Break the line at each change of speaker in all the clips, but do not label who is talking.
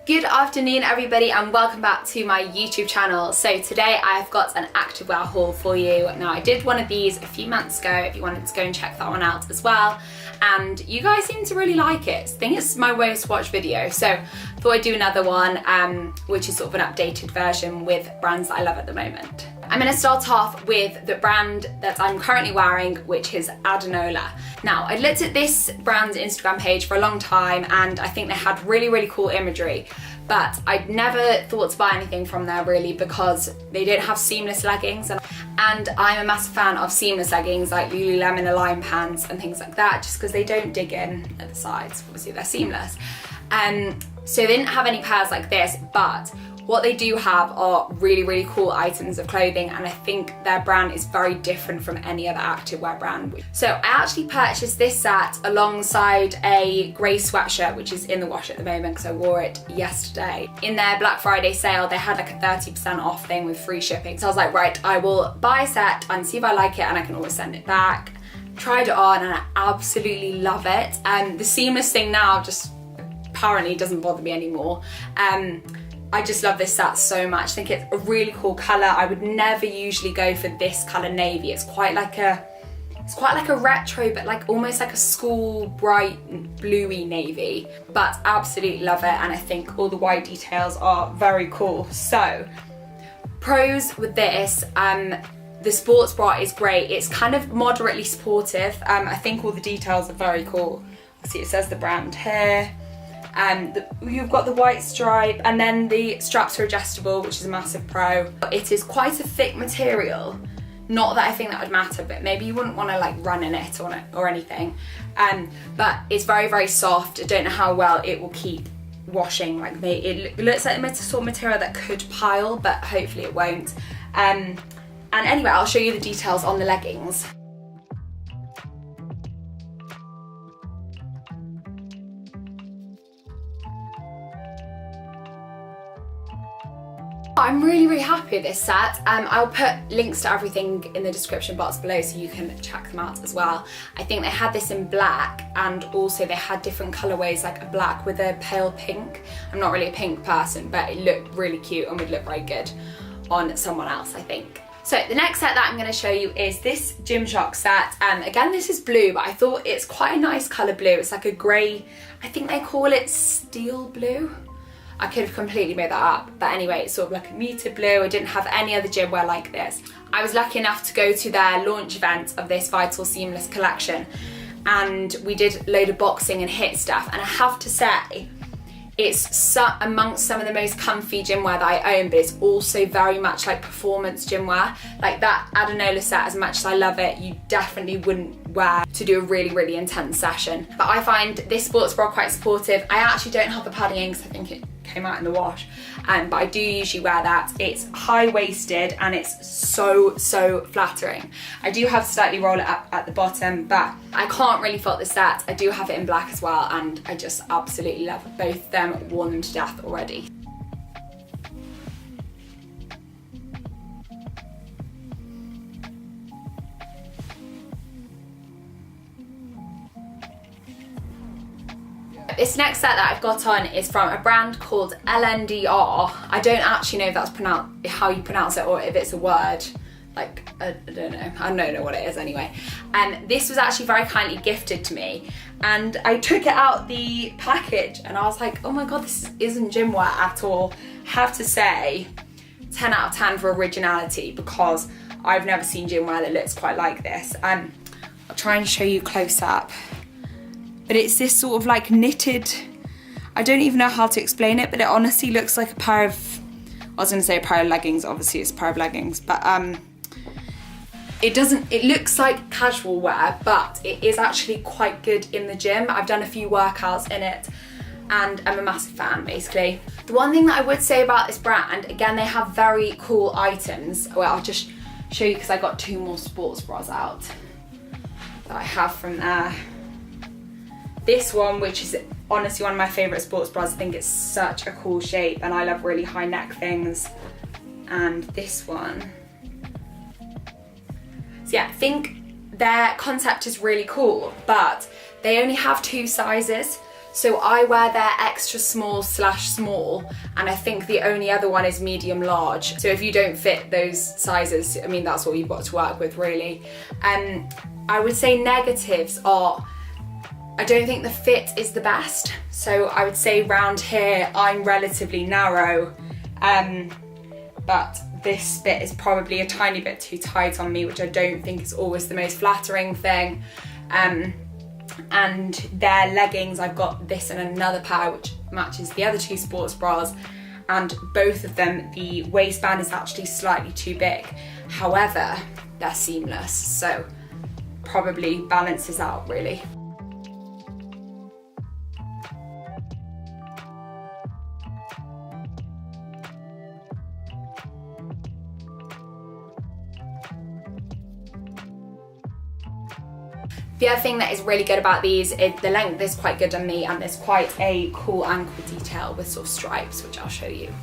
Good afternoon everybody and welcome back to my YouTube channel. So today I've got an activewear haul for you. Now I did one of these a few months ago if you wanted to go and check that one out as well, and you guys seem to really like it. I think it's my most watched video, so I thought I'd do another one which is sort of an updated version with brands that I love at the moment. I'm going to start off with the brand that I'm currently wearing, which is Adanola. Now, I looked at this brand's Instagram page for a long time and I think they had really cool imagery, but I'd never thought to buy anything from there really because they don't have seamless leggings, and I'm a massive fan of seamless leggings like Lululemon Align pants and things like that, just because they don't dig in at the sides. Obviously they're seamless. So they didn't have any pairs like this, but what they do have are really cool items of clothing, and I think their brand is very different from any other activewear brand. So I actually purchased this set alongside a grey sweatshirt which is in the wash at the moment because I wore it yesterday. In their Black Friday sale they had like a 30% off thing with free shipping, so I was like, right, I will buy a set and see if I like it and I can always send it back. Tried it on and I absolutely love it, and the seamless thing now just apparently doesn't bother me anymore. I just love this set so much. I think it's a really cool colour. I would never usually go for this colour navy. It's quite like a retro, but like almost like a school bright bluey navy. But absolutely love it, and I think all the white details are very cool. So, pros with this, the sports bra is great. It's kind of moderately supportive. I think all the details are very cool. See, it says the brand here. You've got the white stripe, and then the straps are adjustable, which is a massive pro. It is quite a thick material. Not that I think that would matter, but maybe you wouldn't want to like run in it or anything. But it's very soft. I don't know how well it will keep washing. Like it looks like the sort of material that could pile, but hopefully it won't. And anyway, I'll show you the details on the leggings. I'm really happy with this set. I'll put links to everything in the description box below so you can check them out as well. I think they had this in black, and also they had different colourways, like a black with a pale pink. I'm not really a pink person, but it looked really cute and would look very good on someone else, I think. So the next set that I'm going to show you is this Gymshark set. Again, this is blue, but I thought it's quite a nice colour blue. It's like a grey, I think they call it steel blue. I could have completely made that up, but anyway, it's sort of like a muted blue. I didn't have any other gymwear like this. I was lucky enough to go to their launch event of this Vital Seamless collection, and we did a load of boxing and HIIT stuff, and I have to say, it's amongst some of the most comfy gymwear that I own, but it's also very much like performance gymwear. Like that Adanola set, as much as I love it, you definitely wouldn't wear to do a really intense session. But I find this sports bra quite supportive. I actually don't have the padding because I think it came out in the wash, but I do usually wear that. It's high-waisted and it's so flattering. I do have to slightly roll it up at the bottom, but I can't really fault the set. I do have it in black as well, and I just absolutely love both of them. Worn them to death already. This next set that I've got on is from a brand called Lndr. I don't actually know if that's how you pronounce it, or if it's a word. Like, I don't know. I don't know what it is anyway. This was actually very kindly gifted to me, and I took it out the package and I was like, oh my god, this isn't gymwear at all. Have to say, 10 out of 10 for originality, because I've never seen gymwear that looks quite like this. I'll try and show you close up. But it's this sort of like knitted, I don't even know how to explain it, but it honestly looks like a pair of, I was gonna say a pair of leggings, obviously it's a pair of leggings, but it looks like casual wear, but it is actually quite good in the gym. I've done a few workouts in it and I'm a massive fan, basically. The one thing that I would say about this brand, again, they have very cool items. Well, I'll just show you because I got two more sports bras out that I have from there. This one, which is honestly one of my favourite sports bras. I think it's such a cool shape and I love really high neck things. And this one. So yeah, I think their concept is really cool, but they only have 2 sizes. So I wear their extra small / small, and I think the only other one is medium large. So if you don't fit those sizes, I mean, that's all you've got to work with really. I would say negatives are, I don't think the fit is the best. So I would say round here, I'm relatively narrow, but this bit is probably a tiny bit too tight on me, which I don't think is always the most flattering thing. And their leggings, I've got this and another pair which matches the other 2 sports bras, and both of them, the waistband is actually slightly too big. However, they're seamless, so probably balances out really. The other thing that is really good about these is the length is quite good on me, and there's quite a cool ankle detail with sort of stripes, which I'll show you.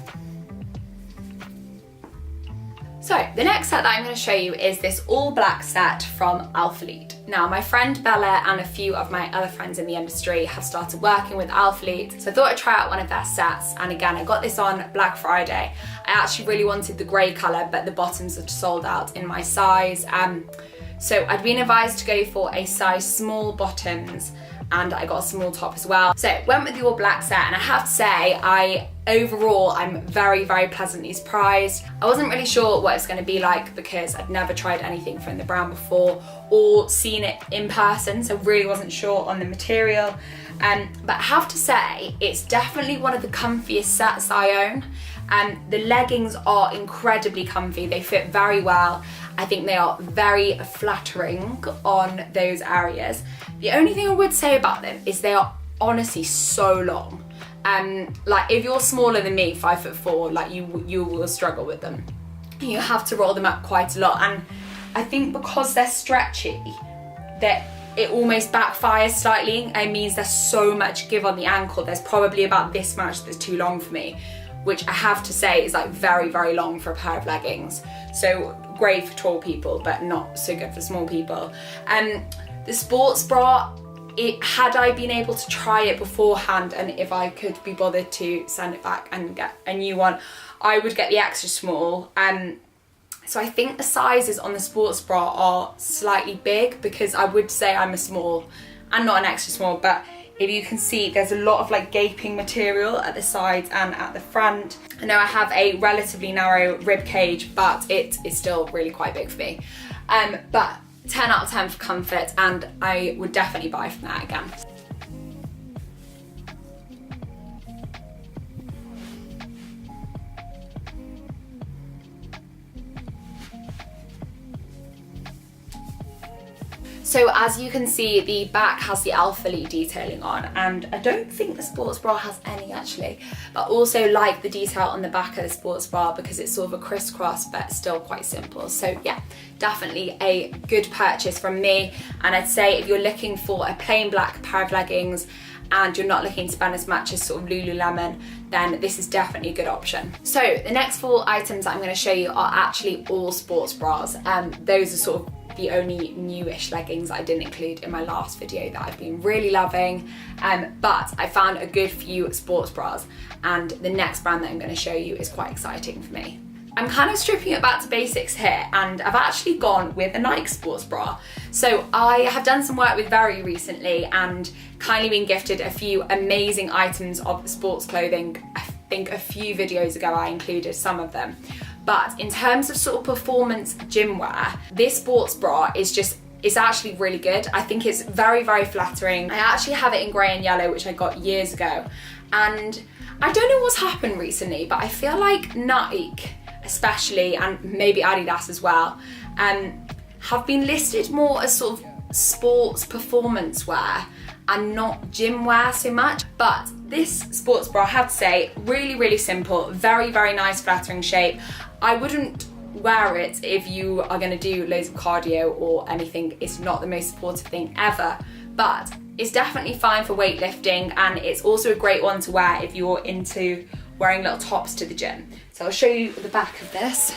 So the next set that I'm going to show you is this all black set from Alphalete. Now my friend Bella and a few of my other friends in the industry have started working with Alphalete, so I thought I'd try out one of their sets, and again I got this on Black Friday. I actually really wanted the grey colour, but the bottoms are sold out in my size. So I'd been advised to go for a size small bottoms, and I got a small top as well. So went with the all black set, and I have to say, overall I'm very, very pleasantly surprised. I wasn't really sure what it's going to be like because I'd never tried anything from the brand before or seen it in person, so really wasn't sure on the material. But I have to say, it's definitely one of the comfiest sets I own. The leggings are incredibly comfy, they fit very well. I think they are very flattering on those areas. The only thing I would say about them is they are honestly so long. Like if you're smaller than me, 5'4", like you will struggle with them. You have to roll them up quite a lot, and I think because they're stretchy, that it almost backfires slightly. It means there's so much give on the ankle. There's probably about this much that's too long for me, which I have to say is like very, very long for a pair of leggings. So great for tall people, but not so good for small people. The sports bra, had I been able to try it beforehand, and if I could be bothered to send it back and get a new one, I would get the extra small. So I think the sizes on the sports bra are slightly big, because I would say I'm a small and not an extra small, but if you can see, there's a lot of like gaping material at the sides and at the front. I know I have a relatively narrow rib cage, but it is still really quite big for me. But 10 out of 10 for comfort, and I would definitely buy from that again. So as you can see, the back has the Alphalete detailing on, and I don't think the sports bra has any actually, but also like the detail on the back of the sports bra because it's sort of a crisscross but still quite simple. So yeah, definitely a good purchase from me. And I'd say if you're looking for a plain black pair of leggings and you're not looking to spend as much as sort of Lululemon, then this is definitely a good option. So the next 4 items that I'm going to show you are actually all sports bras. Those are sort of the only newish leggings I didn't include in my last video that I've been really loving, but I found a good few sports bras, and the next brand that I'm going to show you is quite exciting for me. I'm kind of stripping it back to basics here, and I've actually gone with a Nike sports bra. So I have done some work with Very recently and kindly been gifted a few amazing items of sports clothing. I think a few videos ago I included some of them. But in terms of sort of performance gym wear, this sports bra is actually really good. I think it's very, very flattering. I actually have it in grey and yellow, which I got years ago. And I don't know what's happened recently, but I feel like Nike especially, and maybe Adidas as well, have been listed more as sort of sports performance wear and not gym wear so much. But this sports bra, I have to say, really, really simple, very, very nice flattering shape. I wouldn't wear it if you are going to do loads of cardio or anything. It's not the most supportive thing ever, but it's definitely fine for weightlifting, and it's also a great one to wear if you're into wearing little tops to the gym. So I'll show you the back of this.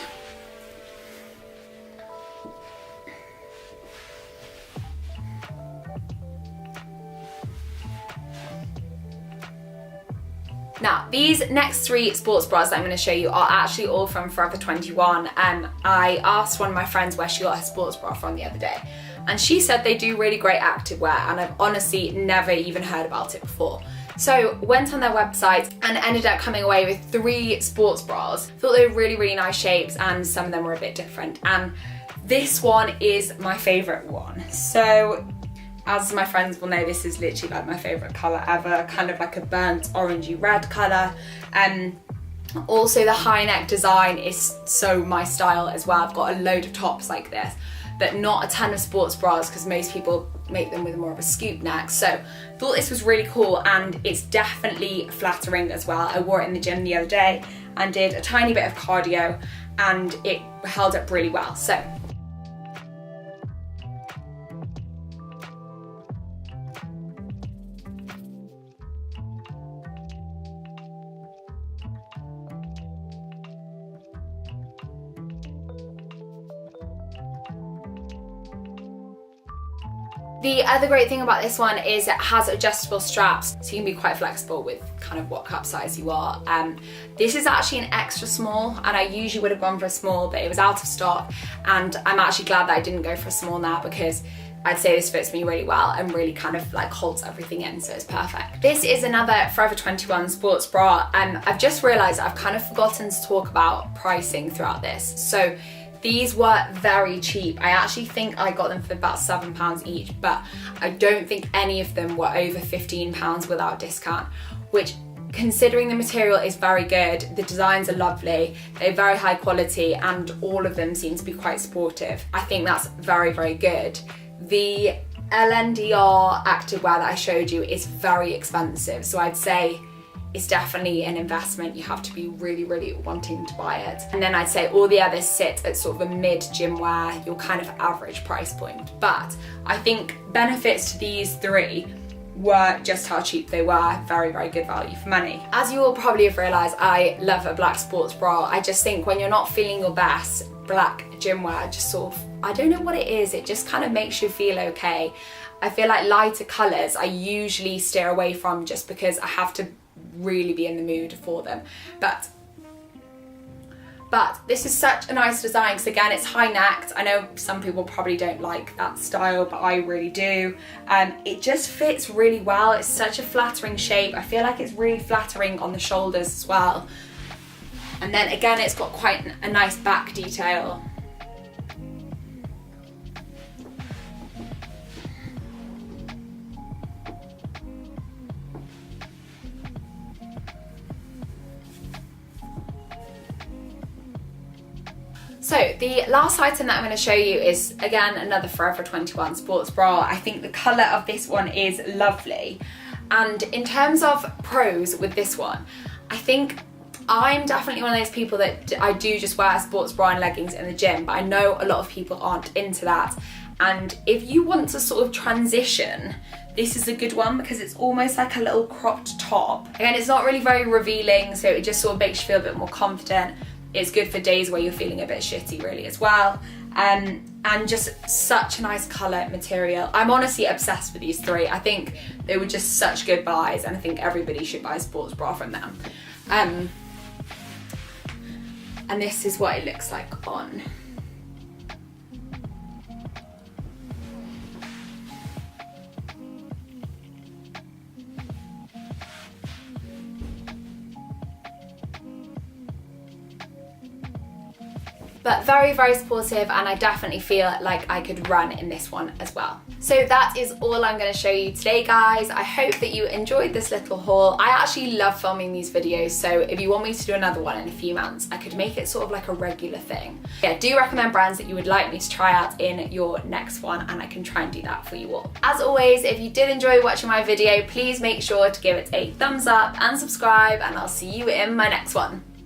Now, these next 3 sports bras that I'm going to show you are actually all from Forever 21. I asked one of my friends where she got her sports bra from the other day, and she said they do really great activewear, and I've honestly never even heard about it before. So went on their website and ended up coming away with 3 sports bras. Thought they were really, really nice shapes, and some of them were a bit different. And this one is my favorite one. So as my friends will know, this is literally like my favorite color ever, kind of like a burnt orangey red color. Also the high neck design is so my style as well. I've got a load of tops like this, but not a ton of sports bras because most people make them with more of a scoop neck. So thought this was really cool, and it's definitely flattering as well. I wore it in the gym the other day and did a tiny bit of cardio, and it held up really well. So the other great thing about this one is it has adjustable straps, so you can be quite flexible with kind of what cup size you are. This is actually an extra small, and I usually would have gone for a small, but it was out of stock, and I'm actually glad that I didn't go for a small now, because I'd say this fits me really well and really kind of like holds everything in, so it's perfect. This is another Forever 21 sports bra, and I've just realised I've kind of forgotten to talk about pricing throughout this. So these were very cheap. I actually think I got them for about £7 each, but I don't think any of them were over £15 without discount, which, considering the material is very good, the designs are lovely, they're very high quality, and all of them seem to be quite sportive. I think that's very, very good. The Lndr activewear that I showed you is very expensive, so I'd say it's definitely an investment. You have to be really, really wanting to buy it. And then I'd say all the others sit at sort of a mid gym wear, your kind of average price point. But I think benefits to these 3 were just how cheap they were. Very, very good value for money. As you will probably have realised, I love a black sports bra. I just think when you're not feeling your best, black gym wear just sort of, I don't know what it is, it just kind of makes you feel okay. I feel like lighter colours I usually steer away from just because I have to really be in the mood for them. But this is such a nice design, because again, it's high necked. I know some people probably don't like that style, but I really do. It just fits really well. It's such a flattering shape. I feel like it's really flattering on the shoulders as well. And then again, it's got quite a nice back detail. So the last item that I'm going to show you is, again, another Forever 21 sports bra. I think the colour of this one is lovely. And in terms of pros with this one, I think I'm definitely one of those people that I do just wear sports bra and leggings in the gym, but I know a lot of people aren't into that. And if you want to sort of transition, this is a good one, because it's almost like a little cropped top. Again, it's not really very revealing, so it just sort of makes you feel a bit more confident. It's good for days where you're feeling a bit shitty really as well. And just such a nice colour material. I'm honestly obsessed with these 3. I think they were just such good buys, and I think everybody should buy a sports bra from them. And this is what it looks like on. But very, very supportive, and I definitely feel like I could run in this one as well. So that is all I'm going to show you today, guys. I hope that you enjoyed this little haul. I actually love filming these videos, so if you want me to do another one in a few months, I could make it sort of like a regular thing. Yeah, do recommend brands that you would like me to try out in your next one, and I can try and do that for you all. As always, if you did enjoy watching my video, please make sure to give it a thumbs up and subscribe, and I'll see you in my next one.